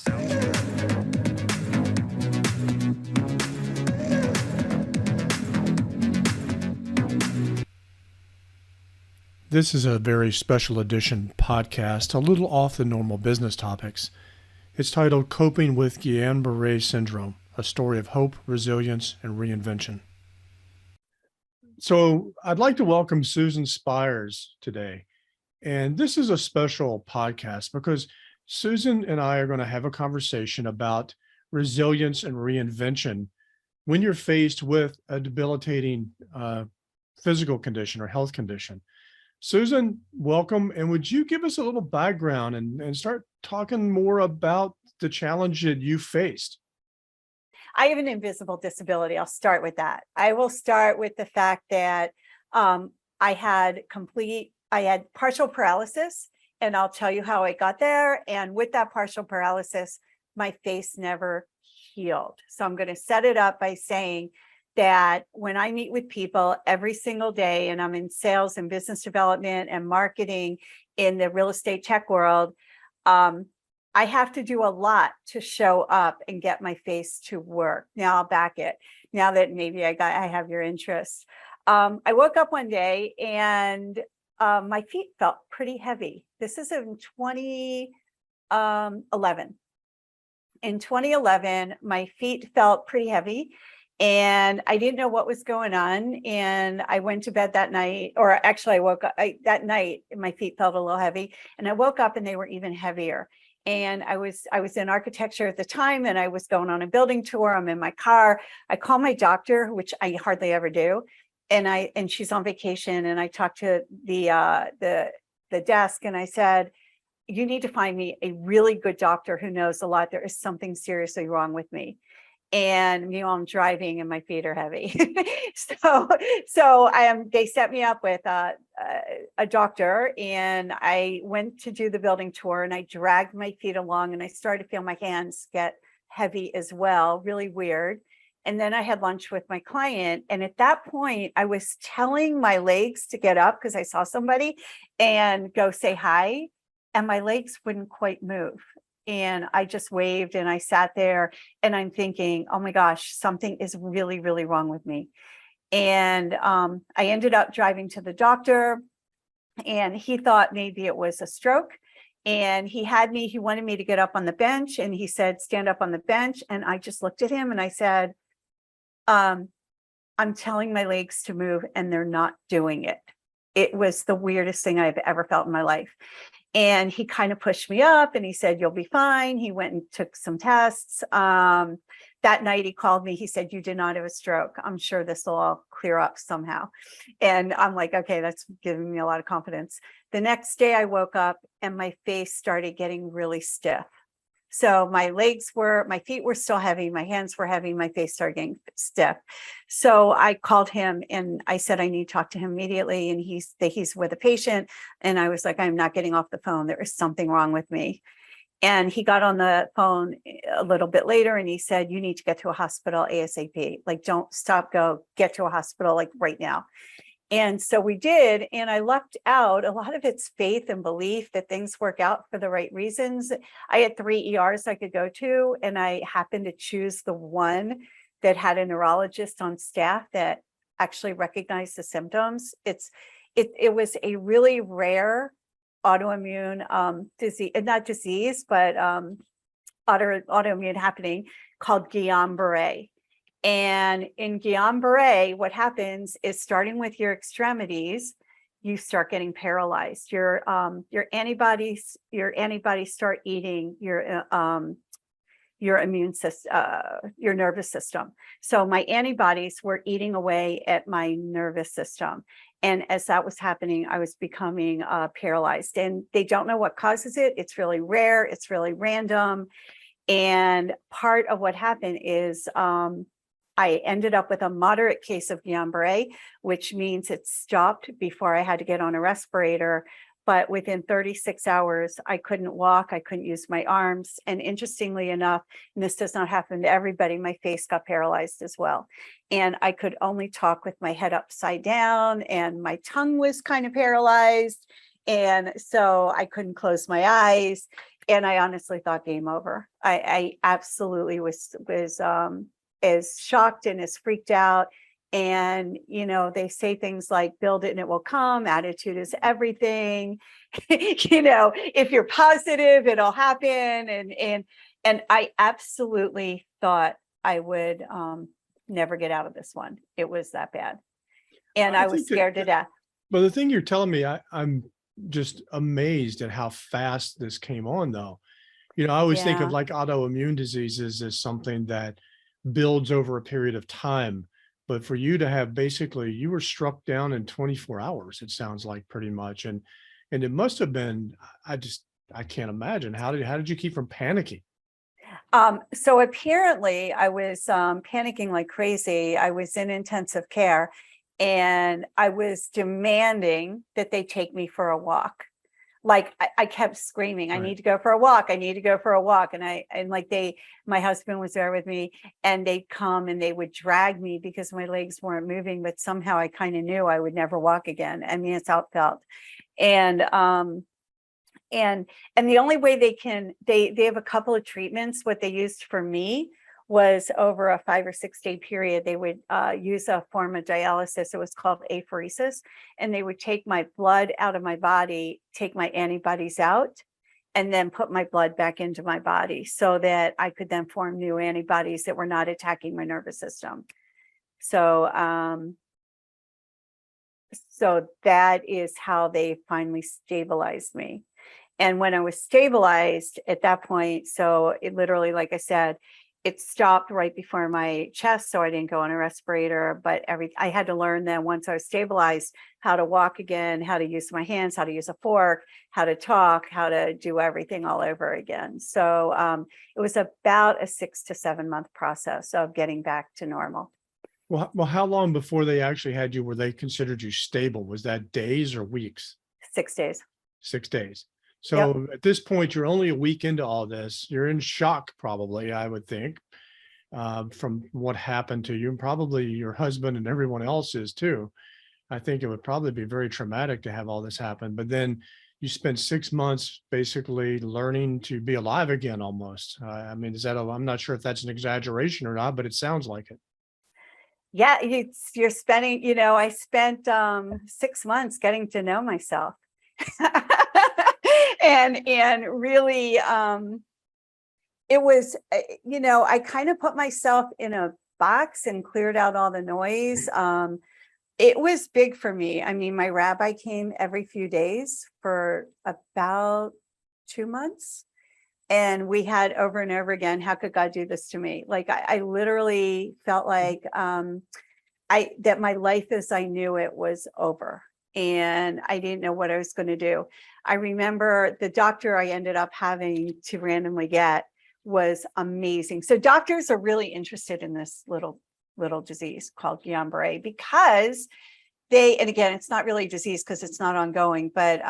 This is a very special edition podcast, a little off the normal business topics. It's titled Coping with Guillain-Barre Syndrome, a story of hope, resilience, and reinvention. So I'd like to welcome Susan Spires today. And this is a special podcast because Susan and I are going to have a conversation about resilience and reinvention when you're faced with a debilitating physical condition or health condition. Susan, welcome. And would you give us a little background and start talking more about the challenge that you faced? I have an invisible disability. I'll start with that. I will start with the fact that I had partial paralysis, and I'll tell you how I got there. And with that partial paralysis, my face never healed. So I'm going to set it up by saying that when I meet with people every single day, and I'm in sales and business development and marketing in the real estate tech world, I have to do a lot to show up and get my face to work. Now I'll back it. Now that maybe I have your interest. I woke up one day and my feet felt pretty heavy. This is in 2011. In 2011, my feet felt pretty heavy. And I didn't know what was going on. And I went to bed that night, or actually I woke up that night, my feet felt a little heavy, and I woke up and they were even heavier. And I was in architecture at the time, and I was going on a building tour. I'm in my car. I call my doctor, which I hardly ever do. And she's on vacation. And I talked to the desk, and I said, you need to find me a really good doctor who knows a lot. There is something seriously wrong with me. And I'm driving and my feet are heavy. so they set me up with a doctor, and I went to do the building tour, and I dragged my feet along, and I started to feel my hands get heavy as well, really weird. And then I had lunch with my client. And at that point, I was telling my legs to get up because I saw somebody and go say hi. And my legs wouldn't quite move. And I just waved and I sat there, and I'm thinking, oh my gosh, something is really, really wrong with me. And I ended up driving to the doctor, and he thought maybe it was a stroke. And he wanted me to get up on the bench, and he said, stand up on the bench. And I just looked at him and I said, I'm telling my legs to move and they're not doing it. It was the weirdest thing I've ever felt in my life. And he kind of pushed me up and he said, you'll be fine. He went and took some tests. That night he called me. He said, you did not have a stroke. I'm sure this will all clear up somehow. And I'm like, okay, that's giving me a lot of confidence. The next day I woke up and my face started getting really stiff. So my feet were still heavy. My hands were heavy. My face started getting stiff. So I called him and I said, I need to talk to him immediately. And he's with a patient. And I was like, I'm not getting off the phone. There is something wrong with me. And he got on the phone a little bit later and he said, you need to get to a hospital ASAP. Like, don't stop, go get to a hospital like right now. And so we did, and I lucked out. A lot of it's faith and belief that things work out for the right reasons. I had 3 ERs I could go to, and I happened to choose the one that had a neurologist on staff that actually recognized the symptoms. It was a really rare autoimmune disease, but autoimmune happening called Guillain-Barre. And in Guillain-Barre, what happens is, starting with your extremities, you start getting paralyzed. Your antibodies start eating your immune system, your nervous system. So my antibodies were eating away at my nervous system. And as that was happening, I was becoming paralyzed. And they don't know what causes it. It's really rare. It's really random. And part of what happened is I ended up with a moderate case of Guillain-Barre, which means it stopped before I had to get on a respirator. But within 36 hours, I couldn't walk, I couldn't use my arms. And interestingly enough, and this does not happen to everybody, my face got paralyzed as well. And I could only talk with my head upside down, and my tongue was kind of paralyzed. And so I couldn't close my eyes. And I honestly thought game over. I absolutely was as shocked and as freaked out. And, they say things like build it and it will come. Attitude is everything. If you're positive, it'll happen. And I absolutely thought I would never get out of this one. It was that bad. And I was think that, scared to death. but the thing you're telling me, I'm just amazed at how fast this came on, though. I always think of Yeah. like autoimmune diseases as something that builds over a period of time. But for you to have basically, you were struck down in 24 hours, it sounds like pretty much. And it must have been, I can't imagine. How did you keep from panicking? So apparently I was panicking like crazy. I was in intensive care and I was demanding that they take me for a walk. Like I kept screaming, I Right. need to go for a walk. I need to go for a walk. And my husband was there with me and they'd come and they would drag me because my legs weren't moving, but somehow I kind of knew I would never walk again. I mean, it's how it felt. And, and the only way they have a couple of treatments. What they used for me was over a 5 or 6 day period, they would use a form of dialysis. It was called apheresis. And they would take my blood out of my body, take my antibodies out, and then put my blood back into my body so that I could then form new antibodies that were not attacking my nervous system. So, so that is how they finally stabilized me. And when I was stabilized at that point, so it literally, like I said, it stopped right before my chest, so I didn't go on a respirator. But I had to learn then, once I was stabilized, how to walk again, how to use my hands, how to use a fork, how to talk, how to do everything all over again. So it was about a 6 to 7 month process of getting back to normal. Well, how long before they actually had you, were they considered you stable? Was that days or weeks? 6 days. 6 days. Yep. So at this point, you're only a week into all this. You're in shock, probably, I would think, from what happened to you, and probably your husband and everyone else is too. I think it would probably be very traumatic to have all this happen. But then you spent 6 months basically learning to be alive again, almost. I mean, I'm not sure if that's an exaggeration or not, but it sounds like it. Yeah, you're spending, I spent 6 months getting to know myself. and really it was I kind of put myself in a box and cleared out all the noise. It was big for me. I mean, my rabbi came every few days for about 2 months, and we had over and over again, how could God do this to me? Like I literally felt like that my life as I knew it was over, and I didn't know what I was going to do. I remember the doctor I ended up having to randomly get was amazing. So doctors are really interested in this little disease called Guillain-Barre, because and again, it's not really a disease because it's not ongoing, but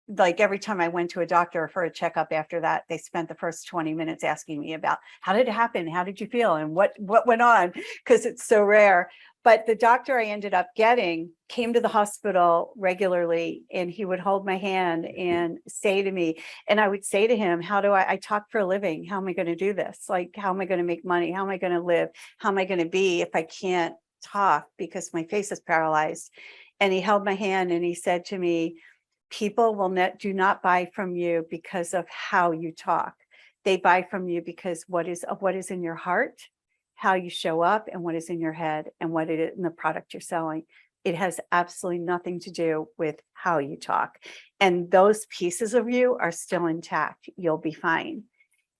like every time I went to a doctor for a checkup after that, they spent the first 20 minutes asking me about how did it happen? How did you feel? And what went on? Because it's so rare. But the doctor I ended up getting came to the hospital regularly, and he would hold my hand and say to me, and I would say to him, how do I talk for a living? How am I going to do this? Like, how am I going to make money? How am I going to live? How am I going to be if I can't talk because my face is paralyzed? And he held my hand and he said to me, people do not buy from you because of how you talk. They buy from you because what is in your heart, how you show up, and what is in your head, and what it is in the product you're selling. It has absolutely nothing to do with how you talk. And those pieces of you are still intact. You'll be fine.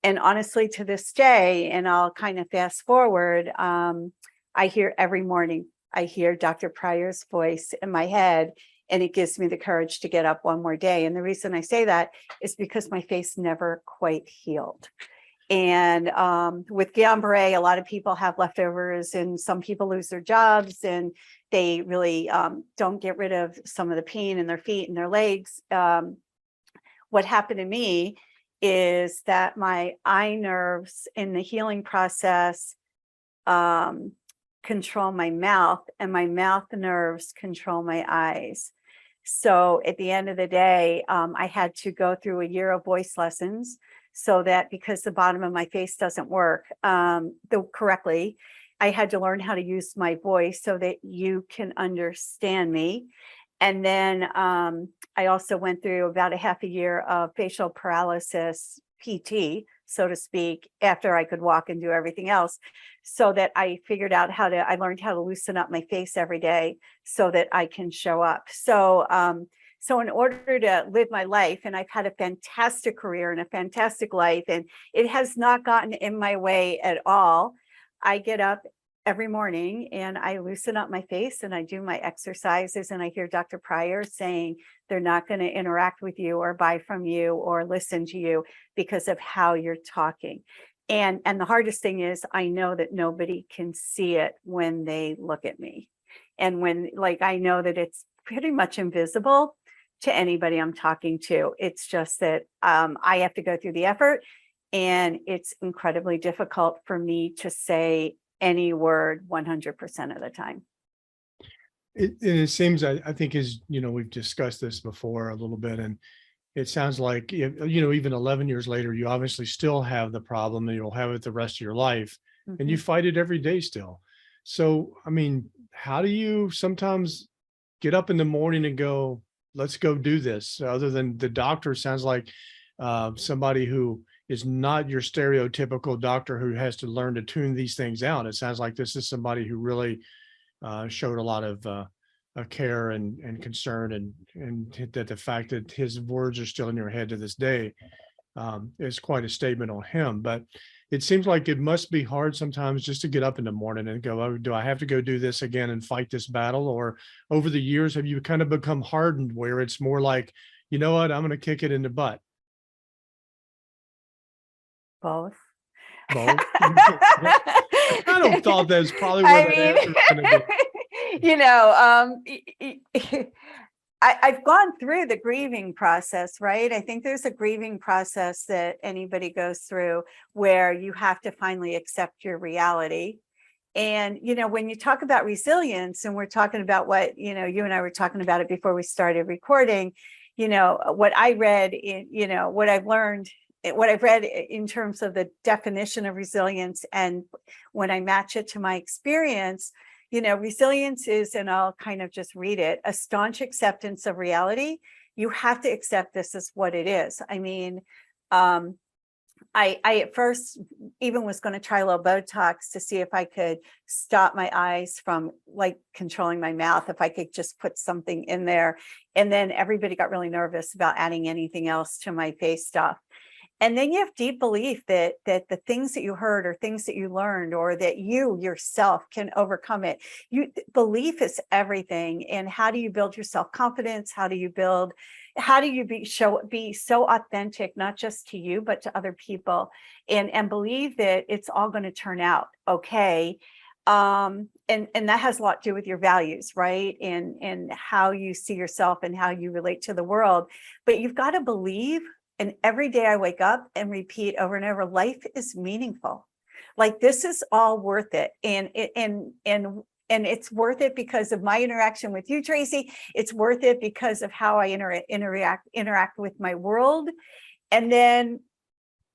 And honestly, to this day, and I'll kind of fast forward, I hear every morning, I hear Dr. Pryor's voice in my head, and it gives me the courage to get up one more day. And the reason I say that is because my face never quite healed. And with Guillain-Barre, a lot of people have leftovers, and some people lose their jobs, and they really don't get rid of some of the pain in their feet and their legs. What happened to me is that my eye nerves in the healing process control my mouth, and my mouth nerves control my eyes. So at the end of the day, I had to go through a year of voice lessons so that because the bottom of my face doesn't work correctly, I had to learn how to use my voice so that you can understand me. And then I also went through about a half a year of facial paralysis PT, so to speak, after I could walk and do everything else, so that I figured out I learned how to loosen up my face every day so that I can show up. So in order to live my life, and I've had a fantastic career and a fantastic life, and it has not gotten in my way at all. I get up every morning and I loosen up my face and I do my exercises, and I hear Dr. Pryor saying they're not going to interact with you or buy from you or listen to you because of how you're talking. And the hardest thing is I know that nobody can see it when they look at me. And I know that it's pretty much invisible to anybody I'm talking to. It's just that I have to go through the effort, and it's incredibly difficult for me to say any word 100% of the time. It seems, I think, we've discussed this before a little bit, and it sounds like, even 11 years later, you obviously still have the problem, and you'll have it the rest of your life, and you fight it every day still. So, I mean, how do you sometimes get up in the morning and go, let's go do this? Other than the doctor sounds like somebody who is not your stereotypical doctor who has to learn to tune these things out. It sounds like this is somebody who really showed a lot of care and concern, and that the fact that his words are still in your head to this day is quite a statement on him. But it seems like it must be hard sometimes just to get up in the morning and go, oh, do I have to go do this again and fight this battle? Or over the years, have you kind of become hardened where it's more like, you know what, I'm going to kick it in the butt? Both. Both. I kind of thought that was probably where that answer was going to be. I've gone through the grieving process, right? I think there's a grieving process that anybody goes through where you have to finally accept your reality. And, when you talk about resilience, and we're talking about what, you and I were talking about it before we started recording, what I read in, what I've learned, what I've read in terms of the definition of resilience, and when I match it to my experience, resilience is, and I'll kind of just read it, a staunch acceptance of reality. You have to accept this as what it is. I mean, I at first even was going to try a little Botox to see if I could stop my eyes from controlling my mouth, if I could just put something in there. And then everybody got really nervous about adding anything else to my face stuff. And then you have deep belief that the things that you heard or things that you learned, or that you yourself can overcome it. Belief is everything. And how do you build your self-confidence? How do you be so authentic, not just to you, but to other people, and believe that it's all going to turn out okay. And that has a lot to do with your values, right? And how you see yourself and how you relate to the world. But you've got to believe. And every day I wake up and repeat over and over, life is meaningful. Like, this is all worth it. And it's worth it because of my interaction with you, Tracy. It's worth it because of how I interact with my world. And then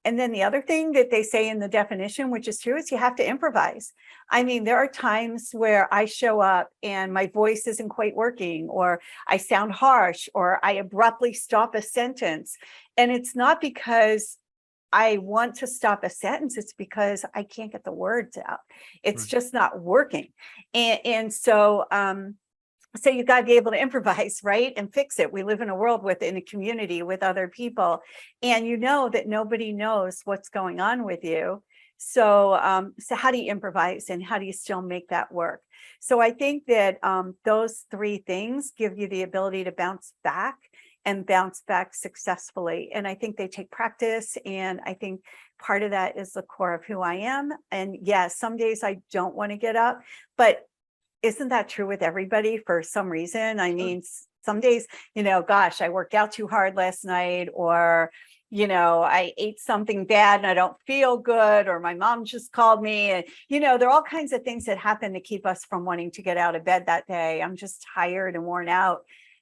the other thing that they say in the definition, which is true, is you have to improvise. I mean, there are times where I show up and my voice isn't quite working, or I sound harsh, or I abruptly stop a sentence. And it's not because I want to stop a sentence, it's because I can't get the words out. It's Right. just not working. So you've got to be able to improvise, right? And fix it. We live in a world in a community with other people, and that nobody knows what's going on with you. So how do you improvise, and how do you still make that work? So I think that those three things give you the ability to bounce back successfully. And I think they take practice. And I think part of that is the core of who I am. And yes, some days I don't want to get up, but isn't that true with everybody for some reason? I mean, some days, gosh, I worked out too hard last night, or, I ate something bad and I don't feel good, or my mom just called me. And, there are all kinds of things that happen to keep us from wanting to get out of bed that day. I'm just tired and worn out.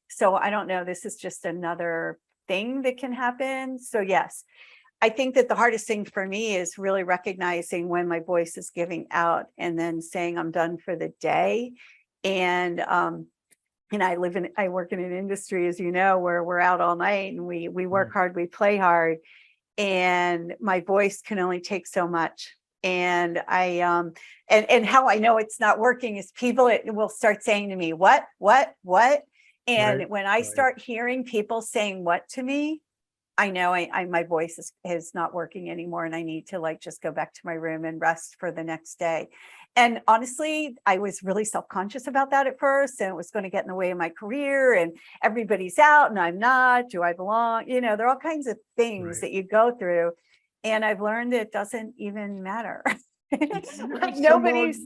So I don't know, this is just another thing that can happen. So yes, I think that the hardest thing for me is really recognizing when my voice is giving out and then saying I'm done for the day. And I work in an industry, as you know, where we're out all night and we work hard, we play hard, and my voice can only take so much. And and how I know it's not working is people will start saying to me, what? And Right. when I Right. start hearing people saying what to me, I know my voice is not working anymore, and I need to like just go back to my room and rest for the next day. And honestly, I was really self-conscious about that at first, and it was going to get in the way of my career, and everybody's out and I'm not. Do I belong? You know, there are all kinds of things Right. that you go through. And I've learned it doesn't even matter. Like Somehow,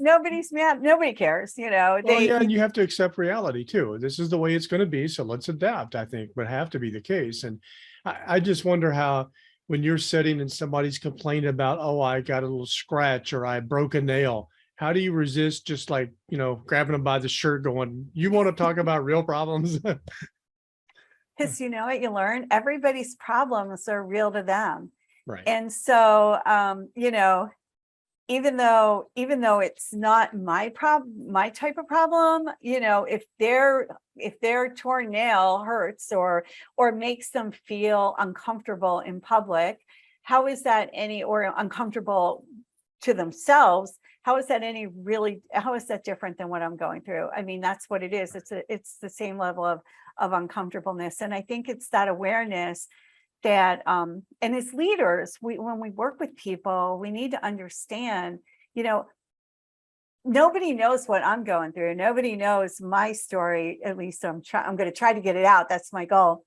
nobody's mad, nobody cares, you know, well, yeah, and you have to accept reality too. This is the way it's going to be, so let's adapt, I think, would have to be the case. And I just wonder how, when you're sitting and somebody's complaining about, oh, I got a little scratch or I broke a nail, how do you resist just like, grabbing them by the shirt going, you want to talk about real problems? because you know what you learn, everybody's problems are real to them. Right. And so you know, even though it's not my type of problem, you know, if their torn nail hurts or makes them feel uncomfortable in public, how is that any, or uncomfortable to themselves, how is that different than what I'm going through? I mean, that's what it is. It's the same level of uncomfortableness. And I think it's that awareness that and as leaders, when we work with people, we need to understand, you know, nobody knows what I'm going through. Nobody knows my story. At least I'm going to try to get it out. That's my goal.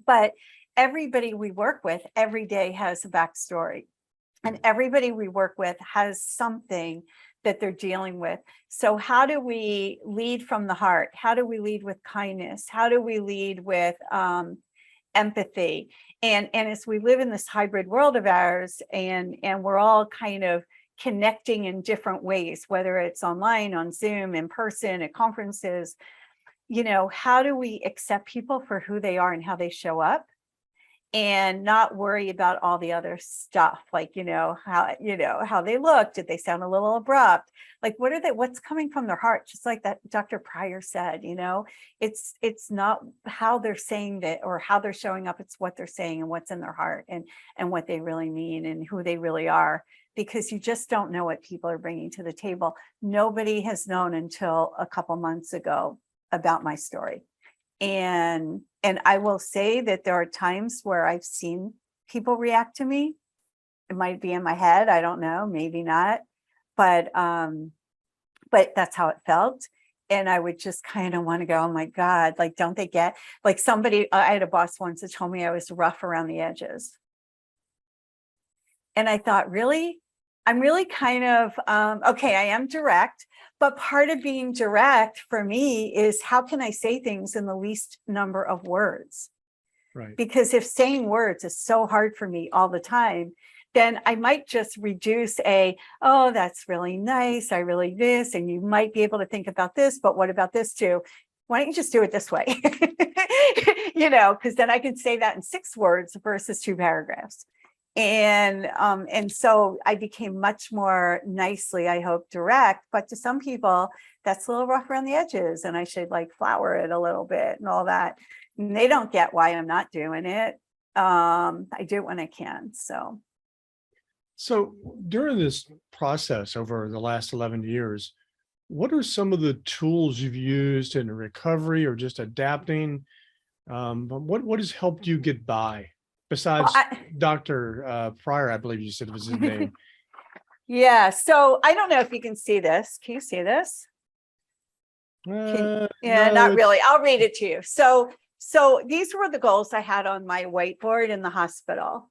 But everybody we work with every day has a backstory, and everybody we work with has something that they're dealing with. So how do we lead from the heart? How do we lead with kindness? How do we lead with empathy? And as we live in this hybrid world of ours, and we're all kind of connecting in different ways, whether it's online, on Zoom, in person, at conferences, you know, how do we accept people for who they are and how they show up, and not worry about all the other stuff, like, how they look, did they sound a little abrupt, like what's coming from their heart, just like that Dr. Pryor said, it's not how they're saying that or how they're showing up, it's what they're saying and what's in their heart, and what they really mean and who they really are, because you just don't know what people are bringing to the table. Nobody has known until a couple months ago about my story. And I will say that there are times where I've seen people react to me. It might be in my head, I don't know, maybe not, but that's how it felt. And I would just kind of want to go, oh my God, like, don't they get, like, I had a boss once that told me I was rough around the edges. And I thought, really? I'm really kind of, okay, I am direct, but part of being direct for me is how can I say things in the least number of words? Right. Because if saying words is so hard for me all the time, then I might just reduce oh, that's really nice, I really this, and you might be able to think about this, but what about this too? Why don't you just do it this way? Because then I can say that in 6 words versus 2 paragraphs. And so I became much more nicely, I hope, direct, but to some people that's a little rough around the edges, and I should like flower it a little bit and all that. And they don't get why I'm not doing it. I do it when I can. So during this process over the last 11 years, what are some of the tools you've used in recovery or just adapting? But what has helped you get by Well, besides Dr. Pryor, I believe you said was his name? yeah. So I don't know if you can see this. Can you see this? Yeah, No, not really. I'll read it to you. So these were the goals I had on my whiteboard in the hospital,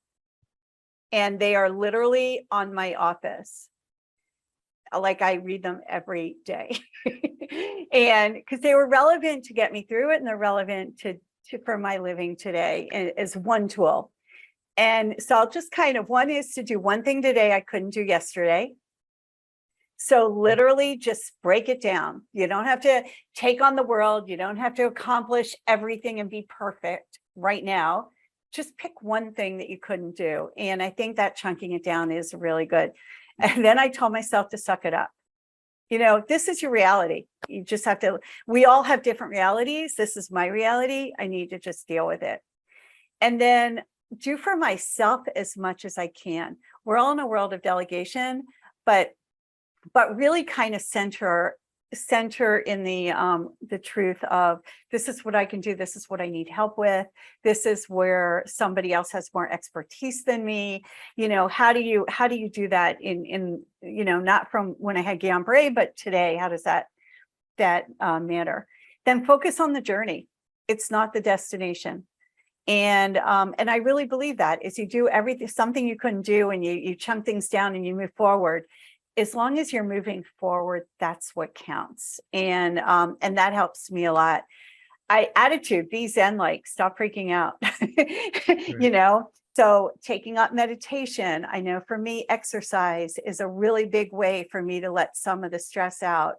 and they are literally on my office. Like, I read them every day, and because they were relevant to get me through it, and they're relevant to for my living today as one tool. And so I'll just one is to do one thing today I couldn't do yesterday. So literally just break it down. You don't have to take on the world. You don't have to accomplish everything and be perfect right now. Just pick one thing that you couldn't do. And I think that chunking it down is really good. And then I told myself to suck it up. This is your reality. You just have to, we all have different realities. This is my reality. I need to just deal with it. And then do for myself as much as I can. We're all in a world of delegation, but really kind of center in the truth of, this is what I can do. This is what I need help with. This is where somebody else has more expertise than me. How do you do that in not from when I had Guillain-Barre, but today, how does that matter? Then focus on the journey. It's not the destination. And I really believe that is, you do everything, something you couldn't do, and you chunk things down and you move forward. As long as you're moving forward, that's what counts. And that helps me a lot. Attitude, be Zen-like, stop freaking out. Right. So taking up meditation, I know for me, exercise is a really big way for me to let some of the stress out.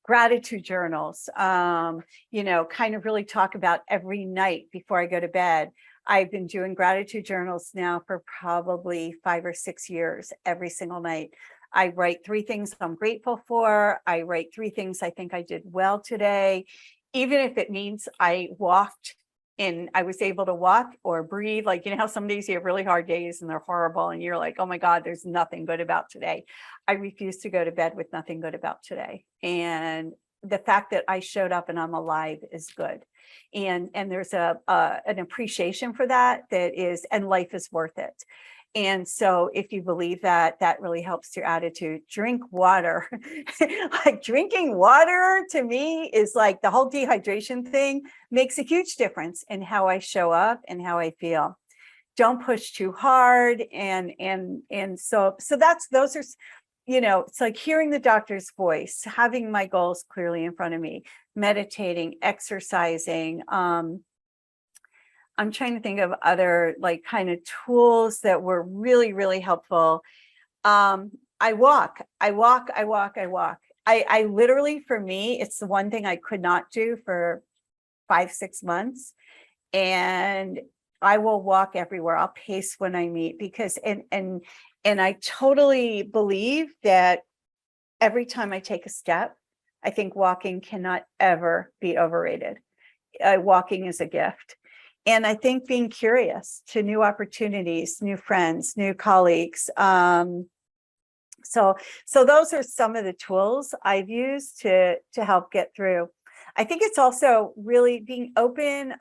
Gratitude journals, kind of really talk about every night before I go to bed. I've been doing gratitude journals now for probably 5 or 6 years, every single night. I write 3 things I'm grateful for. I write 3 things I think I did well today, even if it means I walked and I was able to walk or breathe. Like, how some days you have really hard days and they're horrible and you're like, oh my God, there's nothing good about today. I refuse to go to bed with nothing good about today. And the fact that I showed up and I'm alive is good. And there's an appreciation for that is, and life is worth it. And so if you believe that, that really helps your attitude. Drink water. Like, drinking water to me is like, the whole dehydration thing makes a huge difference in how I show up and how I feel. Don't push too hard. And so those are, it's like hearing the doctor's voice, having my goals clearly in front of me, meditating, exercising. I'm trying to think of other like kind of tools that were really, really helpful. I walk. I literally, for me, it's the one thing I could not do for 5-6 months. And I will walk everywhere. I'll pace when I meet, because, and I totally believe that every time I take a step, I think walking cannot ever be overrated. Walking is a gift. And I think being curious to new opportunities, new friends, new colleagues. So those are some of the tools I've used to help get through. I think it's also really being open.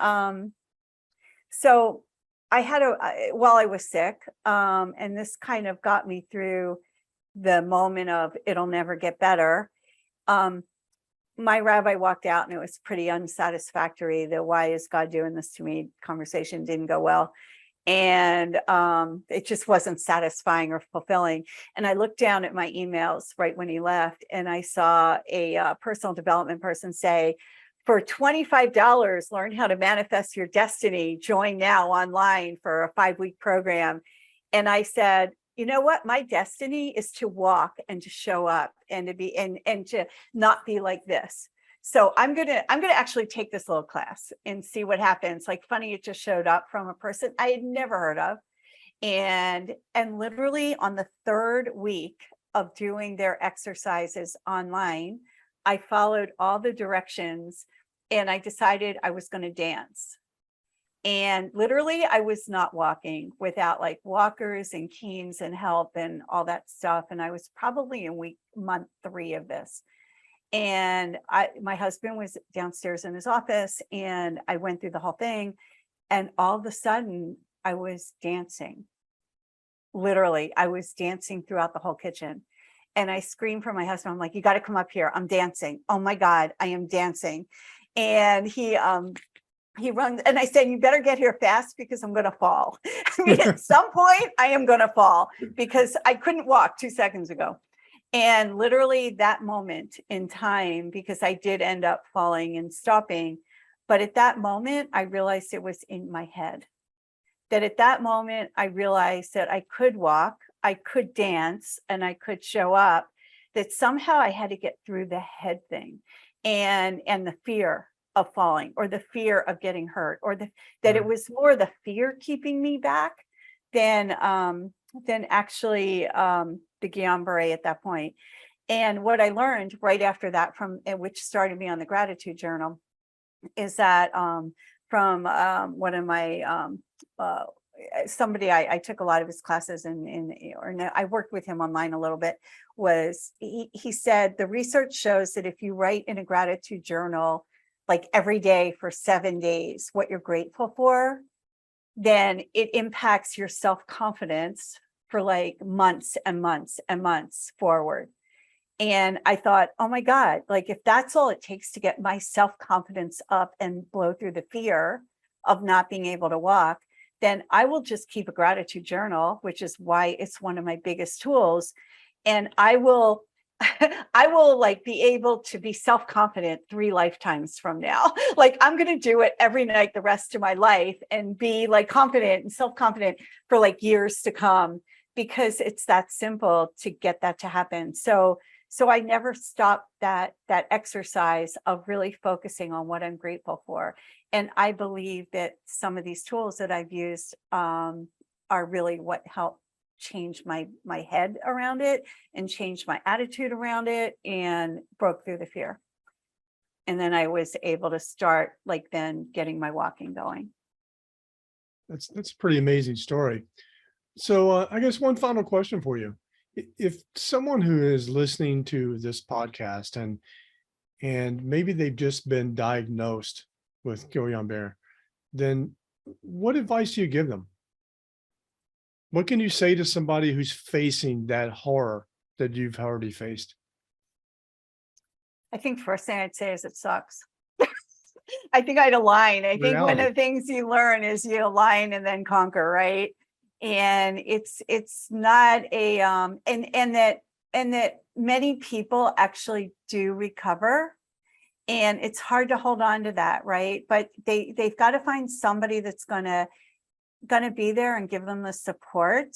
So I had while I was sick, and this kind of got me through the moment of it'll never get better. My rabbi walked out and it was pretty unsatisfactory. The why is God doing this to me conversation didn't go well. And it just wasn't satisfying or fulfilling. And I looked down at my emails right when he left, and I saw a personal development person say, for $25, learn how to manifest your destiny. Join now online for a 5-week program. And I said, you know what? My destiny is to walk and to show up and to be and to not be like this. So I'm gonna actually take this little class and see what happens. Like, funny, it just showed up from a person I had never heard of. And literally on the 3rd week of doing their exercises online, I followed all the directions and I decided I was going to dance. And literally, I was not walking without like walkers and canes and help and all that stuff. And I was probably in month 3 of this. And my husband was downstairs in his office, and I went through the whole thing. And all of a sudden, I was dancing. Literally, I was dancing throughout the whole kitchen. And I screamed for my husband. I'm like, you got to come up here. I'm dancing. Oh my God, I am dancing. And he runs, and I said, you better get here fast because I'm going to fall. I mean, at some point I am going to fall, because I couldn't walk 2 seconds ago. And literally that moment in time, because I did end up falling and stopping. But at that moment, I realized it was in my head. That at that moment, I realized that I could walk. I could dance and I could show up, that somehow I had to get through the head thing and the fear of falling, or the fear of getting hurt, or that it Right. was more the fear keeping me back than actually the Guillain-Barre at that point. And what I learned right after that, which started me on the gratitude journal, is that from one of my somebody I took a lot of his classes or no, I worked with him online a little bit, was he said the research shows that if you write in a gratitude journal like every day for 7 days what you're grateful for, then it impacts your self-confidence for like months and months and months forward. And I thought, oh my God, like if that's all it takes to get my self-confidence up and blow through the fear of not being able to walk, then I will just keep a gratitude journal, which is why it's one of my biggest tools. And I will I will like be able to be self-confident 3 lifetimes from now. Like I'm going to do it every night the rest of my life and be like confident and self-confident for like years to come, because it's that simple to get that to happen. So I never stopped that exercise of really focusing on what I'm grateful for. And I believe that some of these tools that I've used are really what help change my head around it and change my attitude around it and broke through the fear. And then I was able to start like then getting my walking going. That's a pretty amazing story. So I guess one final question for you. If someone who is listening to this podcast and maybe they've just been diagnosed with Guillain-Barre, then what advice do you give them? What can you say to somebody who's facing that horror that you've already faced? I think first thing I'd say is it sucks. I think I'd align. I think one of Reality. the things you learn is you align and then conquer, right? And it's not a and that many people actually do recover, and it's hard to hold on to that, right? But they've got to find somebody that's gonna be there and give them the support.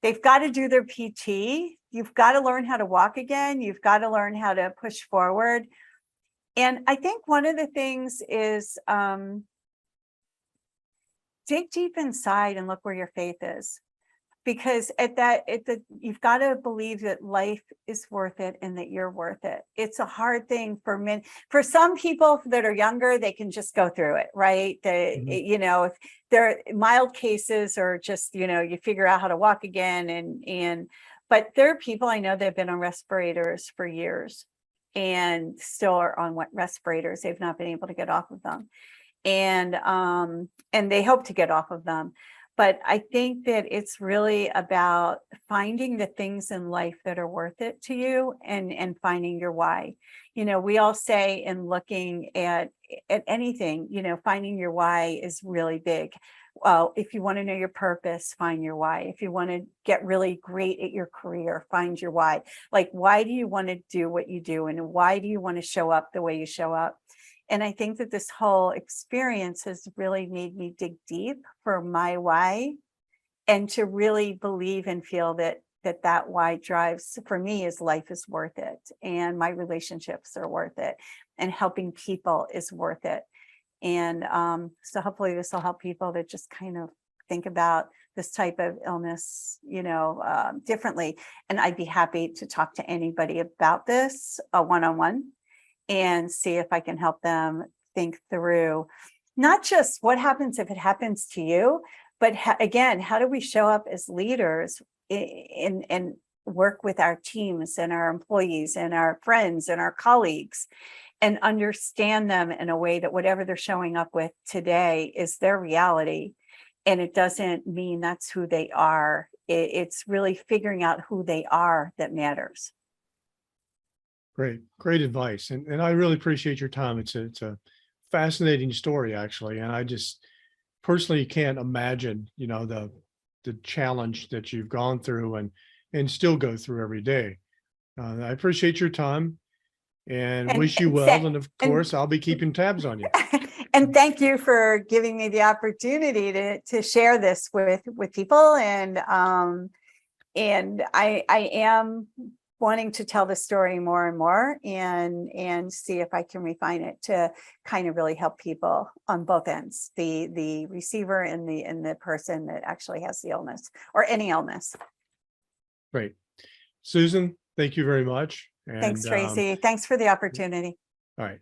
They've got to do their PT. You've got to learn how to walk again. You've got to learn how to push forward. And I think one of the things is dig deep inside and look where your faith is, because you've got to believe that life is worth it and that you're worth it. It's a hard thing for men. For some people that are younger, they can just go through it, right? If they're mild cases or just, you figure out how to walk again. But there are people I know that have been on respirators for years and still are on respirators. They've not been able to get off of them. And they hope to get off of them. But I think that it's really about finding the things in life that are worth it to you and finding your why. We all say in looking at anything, finding your why is really big. Well, if you want to know your purpose, find your why. If you want to get really great at your career, find your why. Like, why do you want to do what you do? And why do you want to show up the way you show up? And I think that this whole experience has really made me dig deep for my why, and to really believe and feel that why drives for me is life is worth it, and my relationships are worth it, and helping people is worth it. And so hopefully this will help people to just kind of think about this type of illness, differently. And I'd be happy to talk to anybody about this one-on-one and see if I can help them think through not just what happens if it happens to you, but again, how do we show up as leaders and work with our teams and our employees and our friends and our colleagues, and understand them in a way that whatever they're showing up with today is their reality. And it doesn't mean that's who they are. It's really figuring out who they are that matters. Great advice. And I really appreciate your time. It's a fascinating story, actually. And I just personally can't imagine, the challenge that you've gone through and still go through every day. I appreciate your time and wish you well. And of course, I'll be keeping tabs on you. And thank you for giving me the opportunity to share this with people. And I am wanting to tell the story more and more and see if I can refine it to kind of really help people on both ends, the receiver and the person that actually has the illness or any illness. Great. Susan, thank you very much. Thanks, And Tracy. Thanks for the opportunity. all right.